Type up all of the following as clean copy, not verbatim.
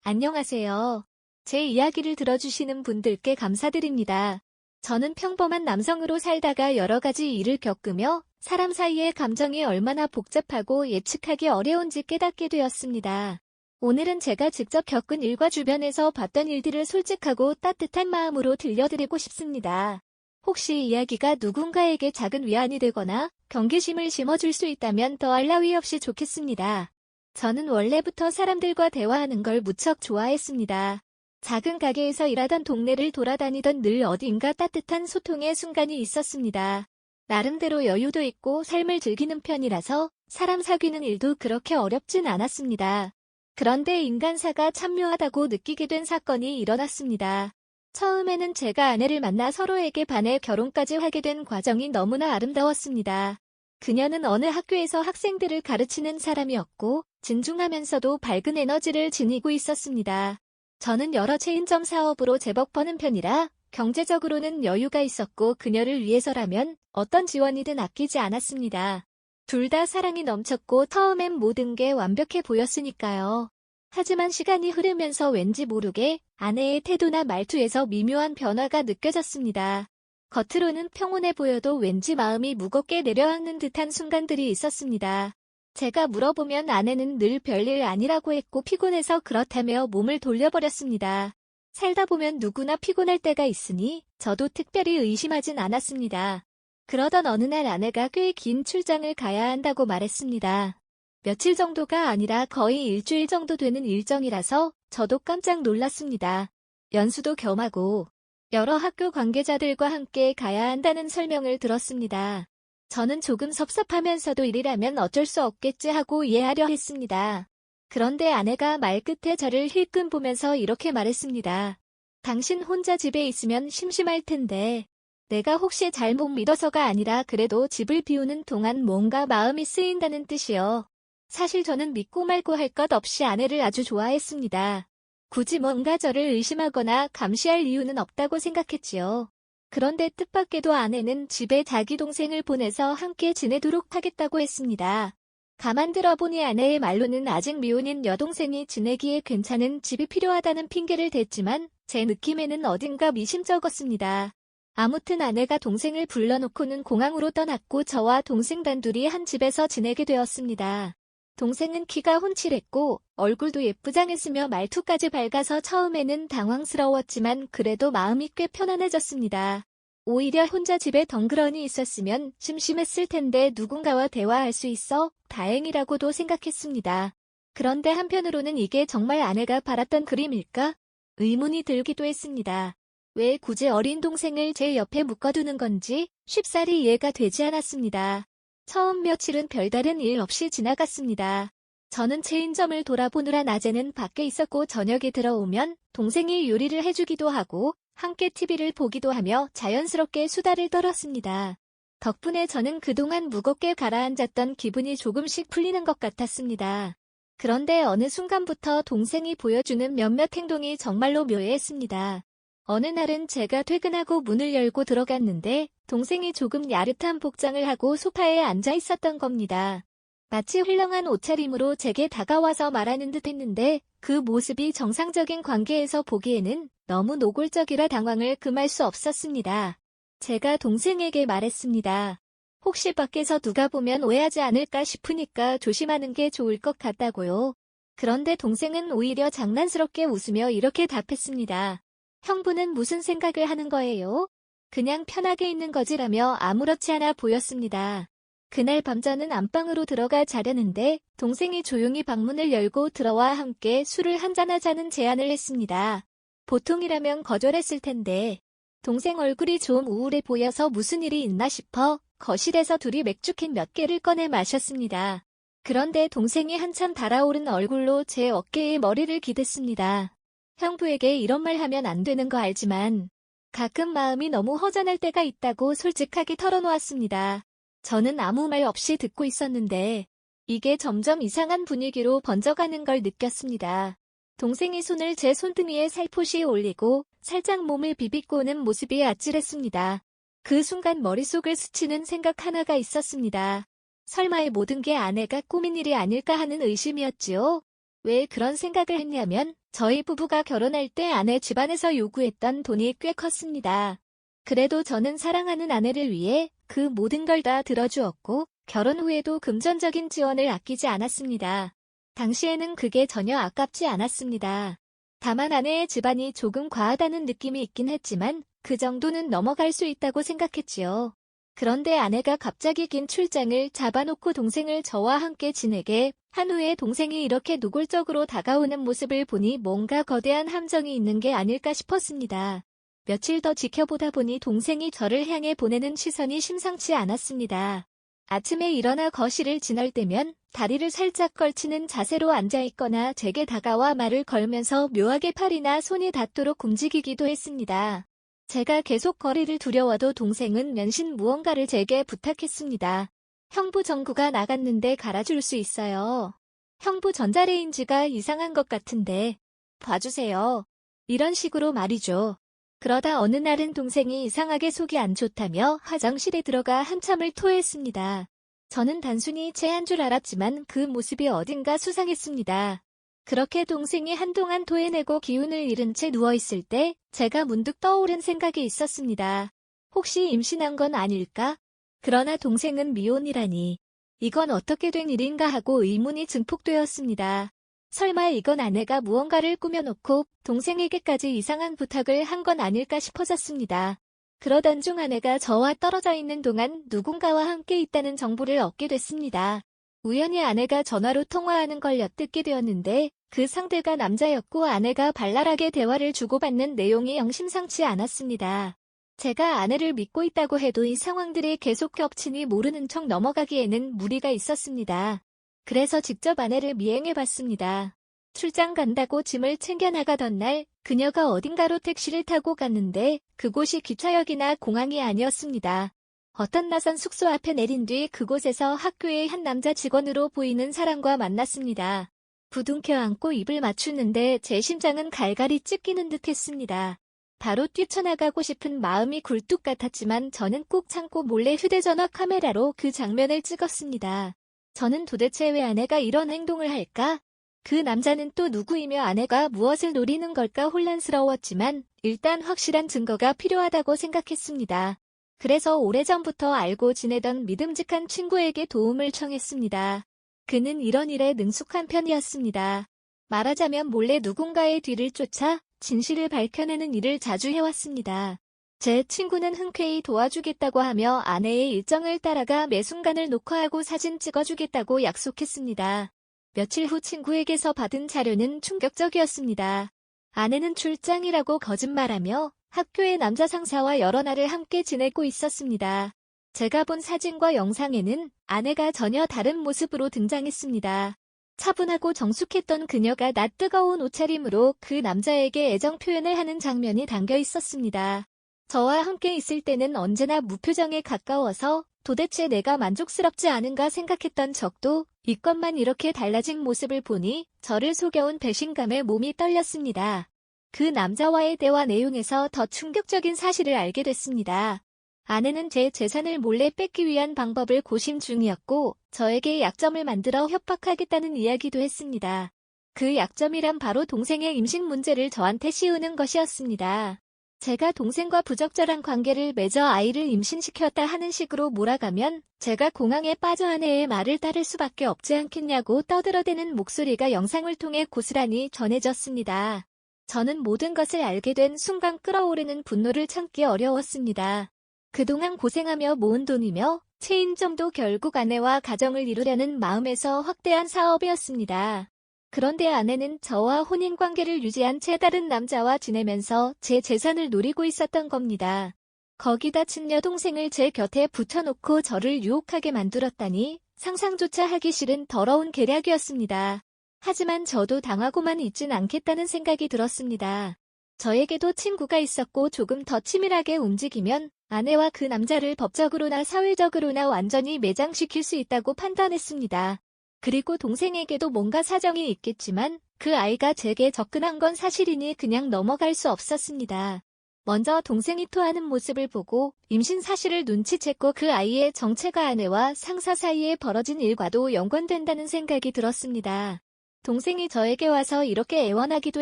안녕하세요. 제 이야기를 들어주시는 분들께 감사드립니다. 저는 평범한 남성으로 살다가 여러 가지 일을 겪으며 사람 사이의 감정이 얼마나 복잡하고 예측하기 어려운지 깨닫게 되었습니다. 오늘은 제가 직접 겪은 일과 주변에서 봤던 일들을 솔직하고 따뜻한 마음으로 들려드리고 싶습니다. 혹시 이야기가 누군가에게 작은 위안이 되거나 경계심을 심어줄 수 있다면 더할 나위 없이 좋겠습니다. 저는 원래부터 사람들과 대화하는 걸 무척 좋아했습니다. 작은 가게에서 일하던 동네를 돌아다니던 늘 어딘가 따뜻한 소통의 순간이 있었습니다. 나름대로 여유도 있고 삶을 즐기는 편이라서 사람 사귀는 일도 그렇게 어렵진 않았습니다. 그런데 인간사가 참 묘하다고 느끼게 된 사건이 일어났습니다. 처음에는 제가 아내를 만나 서로에게 반해 결혼까지 하게 된 과정이 너무나 아름다웠습니다. 그녀는 어느 학교에서 학생들을 가르치는 사람이었고 진중하면서도 밝은 에너지를 지니고 있었습니다. 저는 여러 체인점 사업으로 제법 버는 편이라 경제적으로는 여유가 있었고 그녀를 위해서라면 어떤 지원이든 아끼지 않았습니다. 둘 다 사랑이 넘쳤고 처음엔 모든 게 완벽해 보였으니까요. 하지만 시간이 흐르면서 왠지 모르게 아내의 태도나 말투에서 미묘한 변화가 느껴졌습니다. 겉으로는 평온해 보여도 왠지 마음이 무겁게 내려앉는 듯한 순간들이 있었습니다. 제가 물어보면 아내는 늘 별일 아니라고 했고 피곤해서 그렇다며 몸을 돌려버렸습니다. 살다 보면 누구나 피곤할 때가 있으니 저도 특별히 의심하진 않았습니다. 그러던 어느 날 아내가 꽤 긴 출장을 가야 한다고 말했습니다. 며칠 정도가 아니라 거의 일주일 정도 되는 일정이라서 저도 깜짝 놀랐습니다. 연수도 겸하고 여러 학교 관계자들과 함께 가야 한다는 설명을 들었습니다. 저는 조금 섭섭하면서도 일이라면 어쩔 수 없겠지 하고 이해하려 했습니다. 그런데 아내가 말끝에 저를 힐끔 보면서 이렇게 말했습니다. 당신 혼자 집에 있으면 심심할 텐데 내가 혹시 잘못 믿어서가 아니라 그래도 집을 비우는 동안 뭔가 마음이 쓰인다는 뜻이요. 사실 저는 믿고 말고 할 것 없이 아내를 아주 좋아했습니다. 굳이 뭔가 저를 의심하거나 감시할 이유는 없다고 생각했지요. 그런데 뜻밖에도 아내는 집에 자기 동생을 보내서 함께 지내도록 하겠다고 했습니다. 가만 들어보니 아내의 말로는 아직 미혼인 여동생이 지내기에 괜찮은 집이 필요하다는 핑계를 댔지만 제 느낌에는 어딘가 미심쩍었습니다. 아무튼 아내가 동생을 불러놓고는 공항으로 떠났고 저와 동생 단둘이 한 집에서 지내게 되었습니다. 동생은 키가 훤칠했고 얼굴도 예쁘장했으며 말투까지 밝아서 처음에는 당황스러웠지만 그래도 마음이 꽤 편안해졌습니다. 오히려 혼자 집에 덩그러니 있었으면 심심했을 텐데 누군가와 대화할 수 있어 다행이라고도 생각했습니다. 그런데 한편으로는 이게 정말 아내가 바랐던 그림일까? 의문이 들기도 했습니다. 왜 굳이 어린 동생을 제 옆에 묶어두는 건지 쉽사리 이해가 되지 않았습니다. 처음 며칠은 별다른 일 없이 지나갔습니다. 저는 체인점을 돌아보느라 낮에는 밖에 있었고 저녁에 들어오면 동생이 요리를 해주기도 하고 함께 TV를 보기도 하며 자연스럽게 수다를 떨었습니다. 덕분에 저는 그동안 무겁게 가라앉았던 기분이 조금씩 풀리는 것 같았습니다. 그런데 어느 순간부터 동생이 보여주는 몇몇 행동이 정말로 묘했습니다. 어느 날은 제가 퇴근하고 문을 열고 들어갔는데 동생이 조금 야릇한 복장을 하고 소파에 앉아 있었던 겁니다. 마치 훌륭한 옷차림으로 제게 다가와서 말하는 듯 했는데 그 모습이 정상적인 관계에서 보기에는 너무 노골적이라 당황을 금할 수 없었습니다. 제가 동생에게 말했습니다. 혹시 밖에서 누가 보면 오해하지 않을까 싶으니까 조심하는 게 좋을 것 같다고요. 그런데 동생은 오히려 장난스럽게 웃으며 이렇게 답했습니다. 형부는 무슨 생각을 하는 거예요? 그냥 편하게 있는 거지라며 아무렇지 않아 보였습니다. 그날 밤 저는 안방으로 들어가 자려는데 동생이 조용히 방문을 열고 들어와 함께 술을 한잔하자는 제안을 했습니다. 보통이라면 거절했을 텐데 동생 얼굴이 좀 우울해 보여서 무슨 일이 있나 싶어 거실에서 둘이 맥주캔 몇 개를 꺼내 마셨습니다. 그런데 동생이 한참 달아오른 얼굴로 제 어깨에 머리를 기댔습니다. 형부에게 이런 말 하면 안 되는 거 알지만 가끔 마음이 너무 허전할 때가 있다고 솔직하게 털어놓았습니다. 저는 아무 말 없이 듣고 있었는데 이게 점점 이상한 분위기로 번져가는 걸 느꼈습니다. 동생이 손을 제 손등위에 살포시 올리고 살짝 몸을 비비꼬는 모습이 아찔했습니다. 그 순간 머릿속을 스치는 생각 하나가 있었습니다. 설마 이 모든 게 아내가 꾸민 일이 아닐까 하는 의심이었지요. 왜 그런 생각을 했냐면 저희 부부가 결혼할 때 아내 집안에서 요구했던 돈이 꽤 컸습니다. 그래도 저는 사랑하는 아내를 위해 그 모든 걸 다 들어주었고 결혼 후에도 금전적인 지원을 아끼지 않았습니다. 당시에는 그게 전혀 아깝지 않았습니다. 다만 아내의 집안이 조금 과하다는 느낌이 있긴 했지만 그 정도는 넘어갈 수 있다고 생각했지요. 그런데 아내가 갑자기 긴 출장을 잡아놓고 동생을 저와 함께 지내게 한 후에 동생이 이렇게 노골적으로 다가오는 모습을 보니 뭔가 거대한 함정이 있는 게 아닐까 싶었습니다. 며칠 더 지켜보다 보니 동생이 저를 향해 보내는 시선이 심상치 않았습니다. 아침에 일어나 거실을 지날 때면 다리를 살짝 걸치는 자세로 앉아있거나 제게 다가와 말을 걸면서 묘하게 팔이나 손이 닿도록 움직이기도 했습니다. 제가 계속 거리를 두려워도 동생은 면신 무언가를 제게 부탁했습니다. 형부 전구가 나갔는데 갈아줄 수 있어요. 형부 전자레인지가 이상한 것 같은데 봐주세요. 이런 식으로 말이죠. 그러다 어느 날은 동생이 이상하게 속이 안 좋다며 화장실에 들어가 한참을 토했습니다. 저는 단순히 체한 줄 알았지만 그 모습이 어딘가 수상했습니다. 그렇게 동생이 한동안 토해내고 기운을 잃은 채 누워있을 때 제가 문득 떠오른 생각이 있었습니다. 혹시 임신한 건 아닐까? 그러나 동생은 미혼이라니. 이건 어떻게 된 일인가 하고 의문이 증폭되었습니다. 설마 이건 아내가 무언가를 꾸며놓고 동생에게까지 이상한 부탁을 한 건 아닐까 싶어졌습니다. 그러던 중 아내가 저와 떨어져 있는 동안 누군가와 함께 있다는 정보를 얻게 됐습니다. 우연히 아내가 전화로 통화하는 걸 엿듣게 되었는데 그 상대가 남자였고 아내가 발랄하게 대화를 주고받는 내용이 영 심상치 않았습니다. 제가 아내를 믿고 있다고 해도 이 상황들이 계속 겹치니 모르는 척 넘어가기에는 무리가 있었습니다. 그래서 직접 아내를 미행해봤습니다. 출장 간다고 짐을 챙겨 나가던 날 그녀가 어딘가로 택시를 타고 갔는데 그곳이 기차역이나 공항이 아니었습니다. 어떤 낯선 숙소 앞에 내린 뒤 그곳에서 학교의 한 남자 직원으로 보이는 사람과 만났습니다. 부둥켜 안고 입을 맞추는데 제 심장은 갈갈이 찢기는 듯 했습니다. 바로 뛰쳐나가고 싶은 마음이 굴뚝 같았지만 저는 꾹 참고 몰래 휴대전화 카메라로 그 장면을 찍었습니다. 저는 도대체 왜 아내가 이런 행동을 할까? 그 남자는 또 누구이며 아내가 무엇을 노리는 걸까 혼란스러웠지만 일단 확실한 증거가 필요하다고 생각했습니다. 그래서 오래전부터 알고 지내던 믿음직한 친구에게 도움을 청했습니다. 그는 이런 일에 능숙한 편이었습니다. 말하자면 몰래 누군가의 뒤를 쫓아 진실을 밝혀내는 일을 자주 해왔습니다. 제 친구는 흔쾌히 도와주겠다고 하며 아내의 일정을 따라가 매 순간을 녹화하고 사진 찍어주겠다고 약속했습니다. 며칠 후 친구에게서 받은 자료는 충격적이었습니다. 아내는 출장이라고 거짓말하며 학교의 남자 상사와 여러 날을 함께 지내고 있었습니다. 제가 본 사진과 영상에는 아내가 전혀 다른 모습으로 등장했습니다. 차분하고 정숙했던 그녀가 낯뜨거운 옷차림으로 그 남자에게 애정 표현을 하는 장면이 담겨 있었습니다. 저와 함께 있을 때는 언제나 무표정에 가까워서 도대체 내가 만족스럽지 않은가 생각했던 적도 있건만 이렇게 달라진 모습을 보니 저를 속여온 배신감에 몸이 떨렸습니다. 그 남자와의 대화 내용에서 더 충격적인 사실을 알게 됐습니다. 아내는 제 재산을 몰래 뺏기 위한 방법을 고심 중이었고 저에게 약점을 만들어 협박하겠다는 이야기도 했습니다. 그 약점이란 바로 동생의 임신 문제를 저한테 씌우는 것이었습니다. 제가 동생과 부적절한 관계를 맺어 아이를 임신시켰다 하는 식으로 몰아가면 제가 공항에 빠져 아내의 말을 따를 수밖에 없지 않겠냐고 떠들어대는 목소리가 영상을 통해 고스란히 전해졌습니다. 저는 모든 것을 알게 된 순간 끓어오르는 분노를 참기 어려웠습니다. 그동안 고생하며 모은 돈이며 체인점도 결국 아내와 가정을 이루려는 마음에서 확대한 사업이었습니다. 그런데 아내는 저와 혼인관계를 유지한 채 다른 남자와 지내면서 제 재산을 노리고 있었던 겁니다. 거기다 친녀 동생을 제 곁에 붙여놓고 저를 유혹하게 만들었다니 상상조차 하기 싫은 더러운 계략이었습니다. 하지만 저도 당하고만 있진 않겠다는 생각이 들었습니다. 저에게도 친구가 있었고 조금 더 치밀하게 움직이면 아내와 그 남자를 법적으로나 사회적으로나 완전히 매장시킬 수 있다고 판단했습니다. 그리고 동생에게도 뭔가 사정이 있겠지만 그 아이가 제게 접근한 건 사실이니 그냥 넘어갈 수 없었습니다. 먼저 동생이 토하는 모습을 보고 임신 사실을 눈치챘고 그 아이의 정체가 아내와 상사 사이에 벌어진 일과도 연관된다는 생각이 들었습니다. 동생이 저에게 와서 이렇게 애원하기도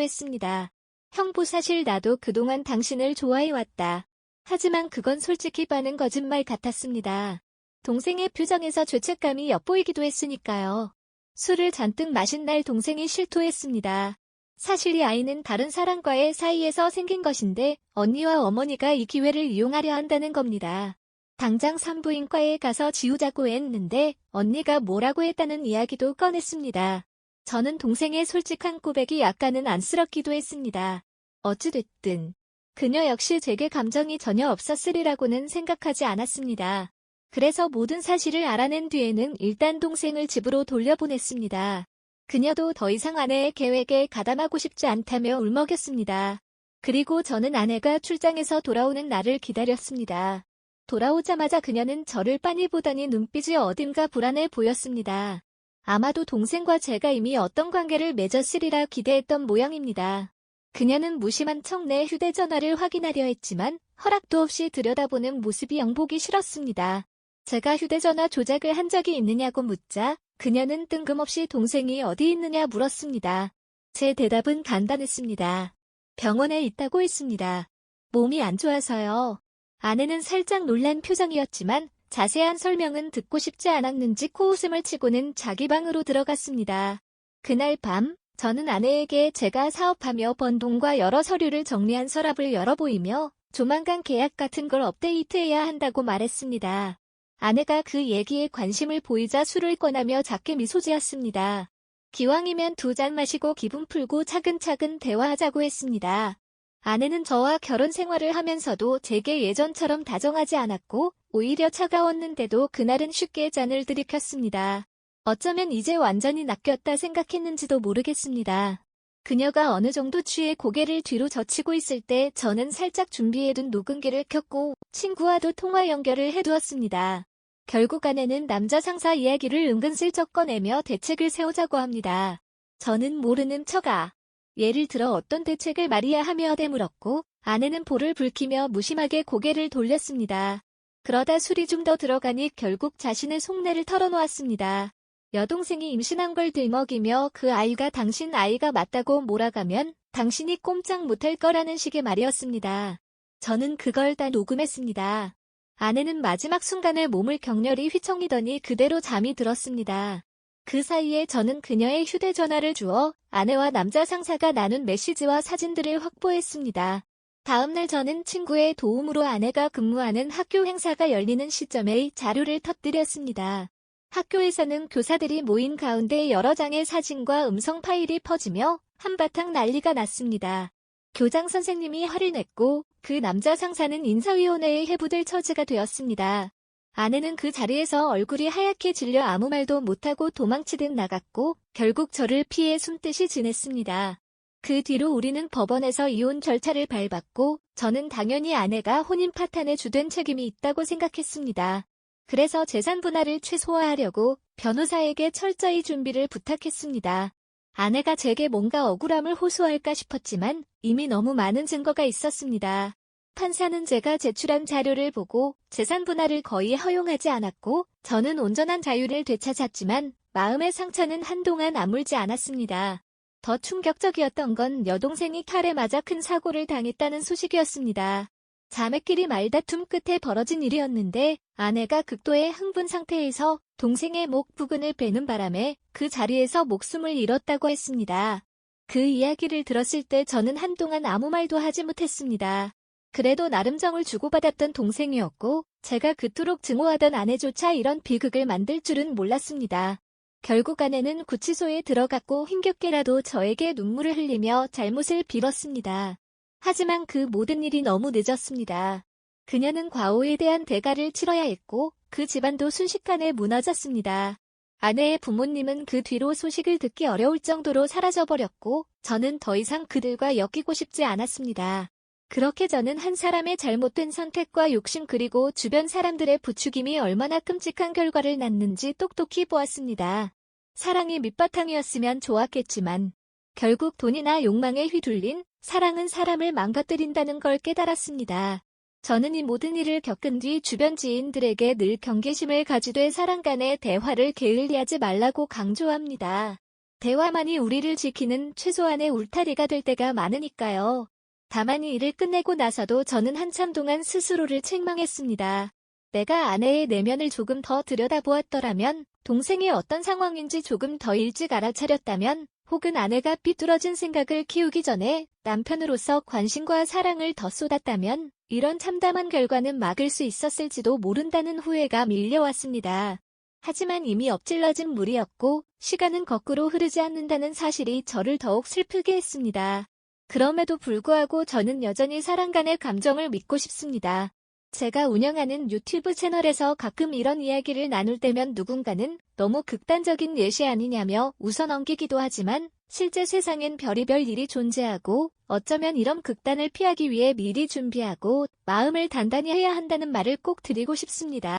했습니다. 형부 사실 나도 그동안 당신을 좋아해왔다. 하지만 그건 솔직히 반은 거짓말 같았습니다. 동생의 표정에서 죄책감이 엿보이기도 했으니까요. 술을 잔뜩 마신 날 동생이 실토했습니다. 사실 이 아이는 다른 사람과의 사이에서 생긴 것인데 언니와 어머니가 이 기회를 이용하려 한다는 겁니다. 당장 산부인과에 가서 지우자고 했는데 언니가 뭐라고 했다는 이야기도 꺼냈습니다. 저는 동생의 솔직한 고백이 약간은 안쓰럽기도 했습니다. 어찌됐든 그녀 역시 제게 감정이 전혀 없었으리라고는 생각하지 않았습니다. 그래서 모든 사실을 알아낸 뒤에는 일단 동생을 집으로 돌려보냈습니다. 그녀도 더 이상 아내의 계획에 가담하고 싶지 않다며 울먹였습니다. 그리고 저는 아내가 출장에서 돌아오는 날을 기다렸습니다. 돌아오자마자 그녀는 저를 빤히 보더니 눈빛이 어딘가 불안해 보였습니다. 아마도 동생과 제가 이미 어떤 관계를 맺었으리라 기대했던 모양입니다. 그녀는 무심한 척 내 휴대전화를 확인하려 했지만 허락도 없이 들여다보는 모습이 영 보기 싫었습니다. 제가 휴대전화 조작을 한 적이 있느냐고 묻자 그녀는 뜬금없이 동생이 어디 있느냐 물었습니다. 제 대답은 간단했습니다. 병원에 있다고 했습니다. 몸이 안 좋아서요. 아내는 살짝 놀란 표정이었지만 자세한 설명은 듣고 싶지 않았는지 코웃음을 치고는 자기 방으로 들어갔습니다. 그날 밤 저는 아내에게 제가 사업하며 번 돈과 여러 서류를 정리한 서랍을 열어보이며 조만간 계약 같은 걸 업데이트해야 한다고 말했습니다. 아내가 그 얘기에 관심을 보이자 술을 꺼내며 작게 미소 지었습니다. 기왕이면 2잔 마시고 기분 풀고 차근차근 대화하자고 했습니다. 아내는 저와 결혼 생활을 하면서도 제게 예전처럼 다정하지 않았고 오히려 차가웠는데도 그날은 쉽게 잔을 들이켰습니다. 어쩌면 이제 완전히 낚였다 생각했는지도 모르겠습니다. 그녀가 어느 정도 취해 고개를 뒤로 젖히고 있을 때 저는 살짝 준비해둔 녹음기를 켰고 친구와도 통화 연결을 해두었습니다. 결국 아내는 남자 상사 이야기를 은근슬쩍 꺼내며 대책을 세우자고 합니다. 저는 모르는 척아. 예를 들어 어떤 대책을 말이야 하며 되물었고 아내는 볼을 붉히며 무심하게 고개를 돌렸습니다. 그러다 술이 좀 더 들어가니 결국 자신의 속내를 털어놓았습니다. 여동생이 임신한 걸 들먹이며 그 아이가 당신 아이가 맞다고 몰아가면 당신이 꼼짝 못할 거라는 식의 말이었습니다. 저는 그걸 다 녹음했습니다. 아내는 마지막 순간에 몸을 격렬히 휘청이더니 그대로 잠이 들었습니다. 그 사이에 저는 그녀의 휴대전화를 주어 아내와 남자 상사가 나눈 메시지와 사진들을 확보했습니다. 다음날 저는 친구의 도움으로 아내가 근무하는 학교 행사가 열리는 시점에 자료를 터뜨렸습니다. 학교에서는 교사들이 모인 가운데 여러 장의 사진과 음성 파일이 퍼지며 한바탕 난리가 났습니다. 교장 선생님이 화를 냈고 그 남자 상사는 인사위원회에 해부될 처지가 되었습니다. 아내는 그 자리에서 얼굴이 하얗게 질려 아무 말도 못하고 도망치듯 나갔고 결국 저를 피해 숨듯이 지냈습니다. 그 뒤로 우리는 법원에서 이혼 절차를 밟았고 저는 당연히 아내가 혼인 파탄에 주된 책임이 있다고 생각했습니다. 그래서 재산 분할을 최소화하려고 변호사에게 철저히 준비를 부탁했습니다. 아내가 제게 뭔가 억울함을 호소할까 싶었지만 이미 너무 많은 증거가 있었습니다. 판사는 제가 제출한 자료를 보고 재산 분할을 거의 허용하지 않았고 저는 온전한 자유를 되찾았지만 마음의 상처는 한동안 아물지 않았습니다. 더 충격적이었던 건 여동생이 칼에 맞아 큰 사고를 당했다는 소식이었습니다. 자매끼리 말다툼 끝에 벌어진 일이었는데 아내가 극도의 흥분 상태에서 동생의 목 부근을 베는 바람에 그 자리에서 목숨을 잃었다고 했습니다. 그 이야기를 들었을 때 저는 한동안 아무 말도 하지 못했습니다. 그래도 나름 정을 주고받았던 동생이었고 제가 그토록 증오하던 아내조차 이런 비극을 만들 줄은 몰랐습니다. 결국 아내는 구치소에 들어갔고 힘겹게라도 저에게 눈물을 흘리며 잘못을 빌었습니다. 하지만 그 모든 일이 너무 늦었습니다. 그녀는 과오에 대한 대가를 치러야 했고 그 집안도 순식간에 무너졌습니다. 아내의 부모님은 그 뒤로 소식을 듣기 어려울 정도로 사라져버렸고 저는 더 이상 그들과 엮이고 싶지 않았습니다. 그렇게 저는 한 사람의 잘못된 선택과 욕심 그리고 주변 사람들의 부추김이 얼마나 끔찍한 결과를 낳는지 똑똑히 보았습니다. 사랑이 밑바탕이었으면 좋았겠지만 결국 돈이나 욕망에 휘둘린 사랑은 사람을 망가뜨린다는 걸 깨달았습니다. 저는 이 모든 일을 겪은 뒤 주변 지인들에게 늘 경계심을 가지되 사람 간의 대화를 게을리하지 말라고 강조합니다. 대화만이 우리를 지키는 최소한의 울타리가 될 때가 많으니까요. 다만 이 일을 끝내고 나서도 저는 한참 동안 스스로를 책망했습니다. 내가 아내의 내면을 조금 더 들여다보았더라면, 동생이 어떤 상황인지 조금 더 일찍 알아차렸다면, 혹은 아내가 삐뚤어진 생각을 키우기 전에 남편으로서 관심과 사랑을 더 쏟았다면, 이런 참담한 결과는 막을 수 있었을지도 모른다는 후회가 밀려왔습니다. 하지만 이미 엎질러진 물이었고, 시간은 거꾸로 흐르지 않는다는 사실이 저를 더욱 슬프게 했습니다. 그럼에도 불구하고 저는 여전히 사람 간의 감정을 믿고 싶습니다. 제가 운영하는 유튜브 채널에서 가끔 이런 이야기를 나눌 때면 누군가는 너무 극단적인 예시 아니냐며 웃어넘기기도 하지만 실제 세상엔 별의별 일이 존재하고 어쩌면 이런 극단을 피하기 위해 미리 준비하고 마음을 단단히 해야 한다는 말을 꼭 드리고 싶습니다.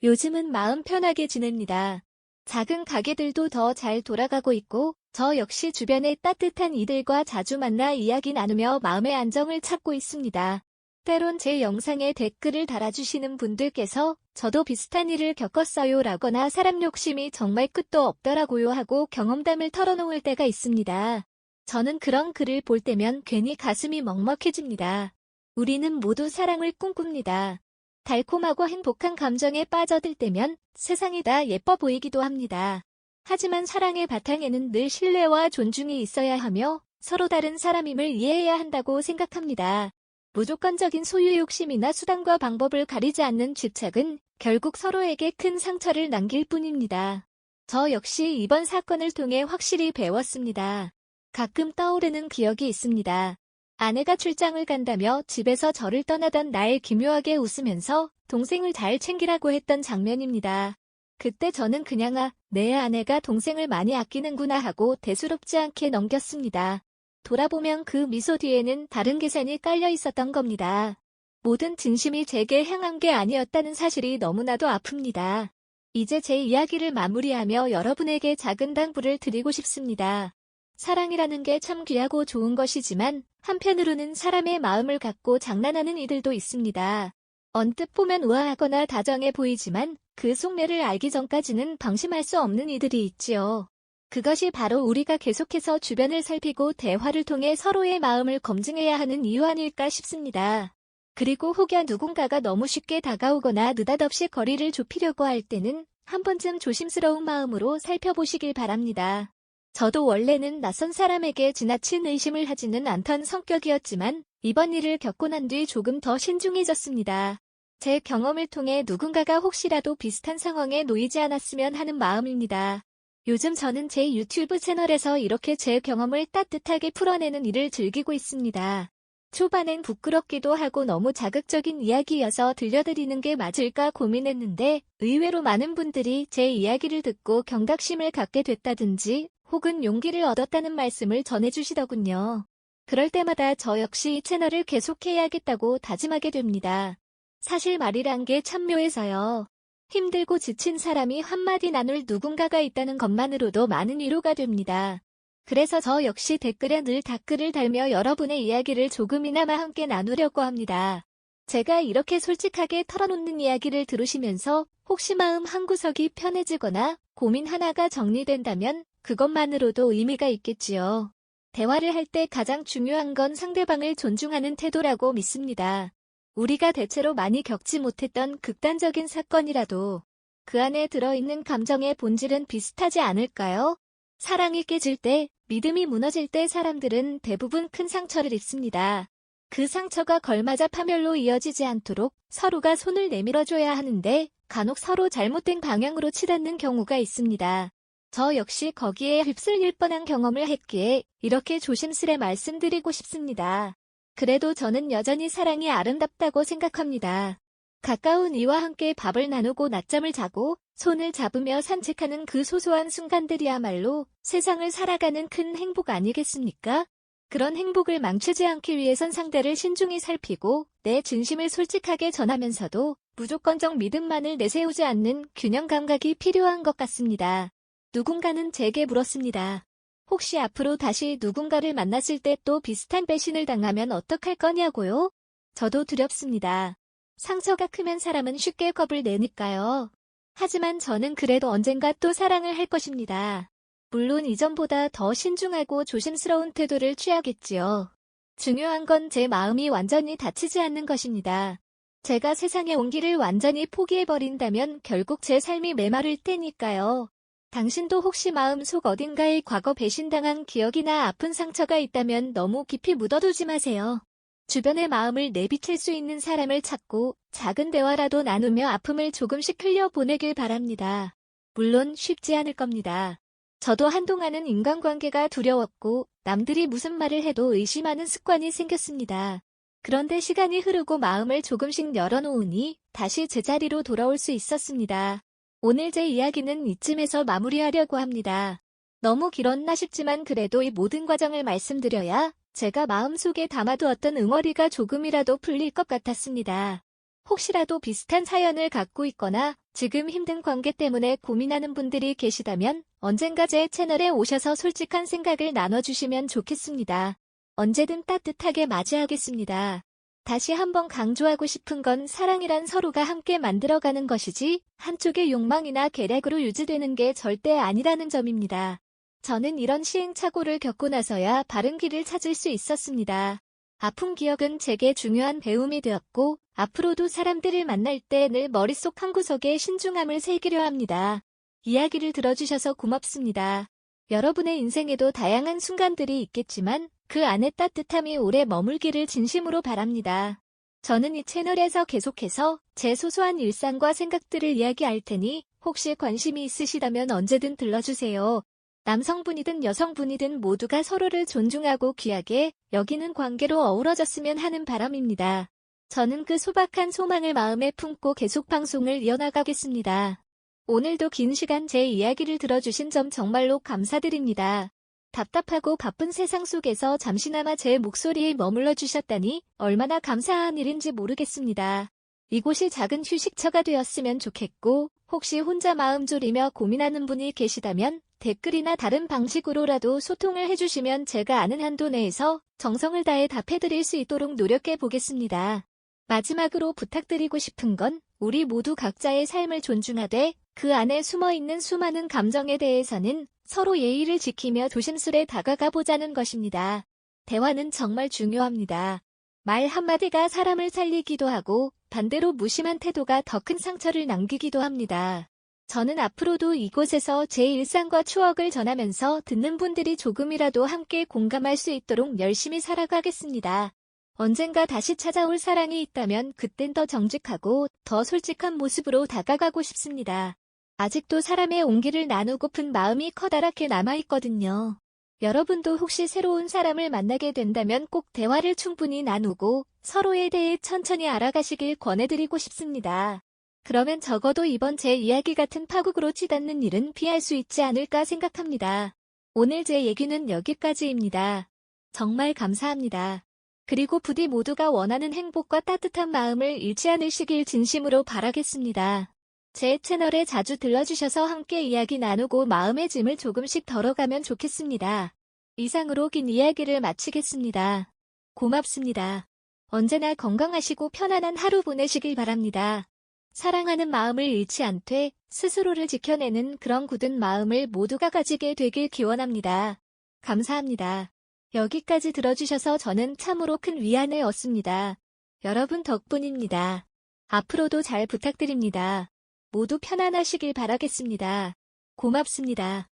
요즘은 마음 편하게 지냅니다. 작은 가게들도 더 잘 돌아가고 있고 저 역시 주변의 따뜻한 이들과 자주 만나 이야기 나누며 마음의 안정을 찾고 있습니다. 때론 제 영상에 댓글을 달아주시는 분들께서 저도 비슷한 일을 겪었어요 라거나 사람 욕심이 정말 끝도 없더라고요 하고 경험담을 털어놓을 때가 있습니다. 저는 그런 글을 볼 때면 괜히 가슴이 먹먹해집니다. 우리는 모두 사랑을 꿈꿉니다. 달콤하고 행복한 감정에 빠져들 때면 세상이 다 예뻐 보이기도 합니다. 하지만 사랑의 바탕에는 늘 신뢰와 존중이 있어야 하며 서로 다른 사람임을 이해해야 한다고 생각합니다. 무조건적인 소유 욕심이나 수단과 방법을 가리지 않는 집착은 결국 서로에게 큰 상처를 남길 뿐입니다. 저 역시 이번 사건을 통해 확실히 배웠습니다. 가끔 떠오르는 기억이 있습니다. 아내가 출장을 간다며 집에서 저를 떠나던 날 기묘하게 웃으면서 동생을 잘 챙기라고 했던 장면입니다. 그때 저는 그냥 내 아내가 동생을 많이 아끼는구나 하고 대수롭지 않게 넘겼습니다. 돌아보면 그 미소 뒤에는 다른 계산이 깔려 있었던 겁니다. 모든 진심이 제게 향한 게 아니었다는 사실이 너무나도 아픕니다. 이제 제 이야기를 마무리하며 여러분에게 작은 당부를 드리고 싶습니다. 사랑이라는 게 참 귀하고 좋은 것이지만 한편으로는 사람의 마음을 갖고 장난하는 이들도 있습니다. 언뜻 보면 우아하거나 다정해 보이지만 그 속내를 알기 전까지는 방심할 수 없는 이들이 있지요. 그것이 바로 우리가 계속해서 주변을 살피고 대화를 통해 서로의 마음을 검증해야 하는 이유 아닐까 싶습니다. 그리고 혹여 누군가가 너무 쉽게 다가오거나 느닷없이 거리를 좁히려고 할 때는 한 번쯤 조심스러운 마음으로 살펴보시길 바랍니다. 저도 원래는 낯선 사람에게 지나친 의심을 하지는 않던 성격이었지만 이번 일을 겪고 난 뒤 조금 더 신중해졌습니다. 제 경험을 통해 누군가가 혹시라도 비슷한 상황에 놓이지 않았으면 하는 마음입니다. 요즘 저는 제 유튜브 채널에서 이렇게 제 경험을 따뜻하게 풀어내는 일을 즐기고 있습니다. 초반엔 부끄럽기도 하고 너무 자극적인 이야기여서 들려드리는 게 맞을까 고민했는데 의외로 많은 분들이 제 이야기를 듣고 경각심을 갖게 됐다든지 혹은 용기를 얻었다는 말씀을 전해주시더군요. 그럴 때마다 저 역시 이 채널을 계속해야겠다고 다짐하게 됩니다. 사실 말이란 게 참 묘해서요. 힘들고 지친 사람이 한마디 나눌 누군가가 있다는 것만으로도 많은 위로가 됩니다. 그래서 저 역시 댓글에 늘 댓글을 달며 여러분의 이야기를 조금이나마 함께 나누려고 합니다. 제가 이렇게 솔직하게 털어놓는 이야기를 들으시면서 혹시 마음 한구석이 편해지거나 고민 하나가 정리된다면 그것만으로도 의미가 있겠지요. 대화를 할 때 가장 중요한 건 상대방을 존중하는 태도라고 믿습니다. 우리가 대체로 많이 겪지 못했던 극단적인 사건이라도 그 안에 들어있는 감정의 본질은 비슷하지 않을까요? 사랑이 깨질 때, 믿음이 무너질 때 사람들은 대부분 큰 상처를 입습니다. 그 상처가 걸맞아 파멸로 이어지지 않도록 서로가 손을 내밀어줘야 하는데 간혹 서로 잘못된 방향으로 치닫는 경우가 있습니다. 저 역시 거기에 휩쓸릴 뻔한 경험을 했기에 이렇게 조심스레 말씀드리고 싶습니다. 그래도 저는 여전히 사랑이 아름답다고 생각합니다. 가까운 이와 함께 밥을 나누고 낮잠을 자고 손을 잡으며 산책하는 그 소소한 순간들이야말로 세상을 살아가는 큰 행복 아니겠습니까? 그런 행복을 망치지 않기 위해선 상대를 신중히 살피고 내 진심을 솔직하게 전하면서도 무조건적 믿음만을 내세우지 않는 균형 감각이 필요한 것 같습니다. 누군가는 제게 물었습니다. 혹시 앞으로 다시 누군가를 만났을 때 또 비슷한 배신을 당하면 어떡할 거냐고요? 저도 두렵습니다. 상처가 크면 사람은 쉽게 겁을 내니까요. 하지만 저는 그래도 언젠가 또 사랑을 할 것입니다. 물론 이전보다 더 신중하고 조심스러운 태도를 취하겠지요. 중요한 건 제 마음이 완전히 다치지 않는 것입니다. 제가 세상의 온기를 완전히 포기해버린다면 결국 제 삶이 메마를 테니까요. 당신도 혹시 마음속 어딘가에 과거 배신당한 기억이나 아픈 상처가 있다면 너무 깊이 묻어두지 마세요. 주변의 마음을 내비칠 수 있는 사람을 찾고 작은 대화라도 나누며 아픔을 조금씩 흘려보내길 바랍니다. 물론 쉽지 않을 겁니다. 저도 한동안은 인간관계가 두려웠고 남들이 무슨 말을 해도 의심하는 습관이 생겼습니다. 그런데 시간이 흐르고 마음을 조금씩 열어놓으니 다시 제자리로 돌아올 수 있었습니다. 오늘 제 이야기는 이쯤에서 마무리하려고 합니다. 너무 길었나 싶지만 그래도 이 모든 과정을 말씀드려야 제가 마음속에 담아두었던 응어리가 조금이라도 풀릴 것 같았습니다. 혹시라도 비슷한 사연을 갖고 있거나 지금 힘든 관계 때문에 고민하는 분들이 계시다면 언젠가 제 채널에 오셔서 솔직한 생각을 나눠주시면 좋겠습니다. 언제든 따뜻하게 맞이하겠습니다. 다시 한번 강조하고 싶은 건 사랑이란 서로가 함께 만들어가는 것이지 한쪽의 욕망이나 계략으로 유지되는 게 절대 아니라는 점입니다. 저는 이런 시행착오를 겪고 나서야 바른 길을 찾을 수 있었습니다. 아픈 기억은 제게 중요한 배움이 되었고 앞으로도 사람들을 만날 때 늘 머릿속 한구석에 신중함을 새기려 합니다. 이야기를 들어주셔서 고맙습니다. 여러분의 인생에도 다양한 순간들이 있겠지만 그 안에 따뜻함이 오래 머물기를 진심으로 바랍니다. 저는 이 채널에서 계속해서 제 소소한 일상과 생각들을 이야기할 테니 혹시 관심이 있으시다면 언제든 들러주세요. 남성분이든 여성분이든 모두가 서로를 존중하고 귀하게 여기는 관계로 어우러졌으면 하는 바람입니다. 저는 그 소박한 소망을 마음에 품고 계속 방송을 이어나가겠습니다. 오늘도 긴 시간 제 이야기를 들어주신 점 정말로 감사드립니다. 답답하고 바쁜 세상 속에서 잠시나마 제 목소리에 머물러 주셨다니 얼마나 감사한 일인지 모르겠습니다. 이곳이 작은 휴식처가 되었으면 좋겠고 혹시 혼자 마음 졸이며 고민하는 분이 계시다면 댓글이나 다른 방식으로라도 소통을 해주시면 제가 아는 한도 내에서 정성을 다해 답해드릴 수 있도록 노력해 보겠습니다. 마지막으로 부탁드리고 싶은 건 우리 모두 각자의 삶을 존중하되 그 안에 숨어있는 수많은 감정에 대해서는 서로 예의를 지키며 조심스레 다가가 보자는 것입니다. 대화는 정말 중요합니다. 말 한마디가 사람을 살리기도 하고 반대로 무심한 태도가 더 큰 상처를 남기기도 합니다. 저는 앞으로도 이곳에서 제 일상과 추억을 전하면서 듣는 분들이 조금이라도 함께 공감할 수 있도록 열심히 살아가겠습니다. 언젠가 다시 찾아올 사랑이 있다면 그땐 더 정직하고 더 솔직한 모습으로 다가가고 싶습니다. 아직도 사람의 온기를 나누고픈 마음이 커다랗게 남아있거든요. 여러분도 혹시 새로운 사람을 만나게 된다면 꼭 대화를 충분히 나누고 서로에 대해 천천히 알아가시길 권해드리고 싶습니다. 그러면 적어도 이번 제 이야기 같은 파국으로 치닫는 일은 피할 수 있지 않을까 생각합니다. 오늘 제 얘기는 여기까지입니다. 정말 감사합니다. 그리고 부디 모두가 원하는 행복과 따뜻한 마음을 잃지 않으시길 진심으로 바라겠습니다. 제 채널에 자주 들러주셔서 함께 이야기 나누고 마음의 짐을 조금씩 덜어가면 좋겠습니다. 이상으로 긴 이야기를 마치겠습니다. 고맙습니다. 언제나 건강하시고 편안한 하루 보내시길 바랍니다. 사랑하는 마음을 잃지 않되 스스로를 지켜내는 그런 굳은 마음을 모두가 가지게 되길 기원합니다. 감사합니다. 여기까지 들어주셔서 저는 참으로 큰 위안을 얻습니다. 여러분 덕분입니다. 앞으로도 잘 부탁드립니다. 모두 편안하시길 바라겠습니다. 고맙습니다.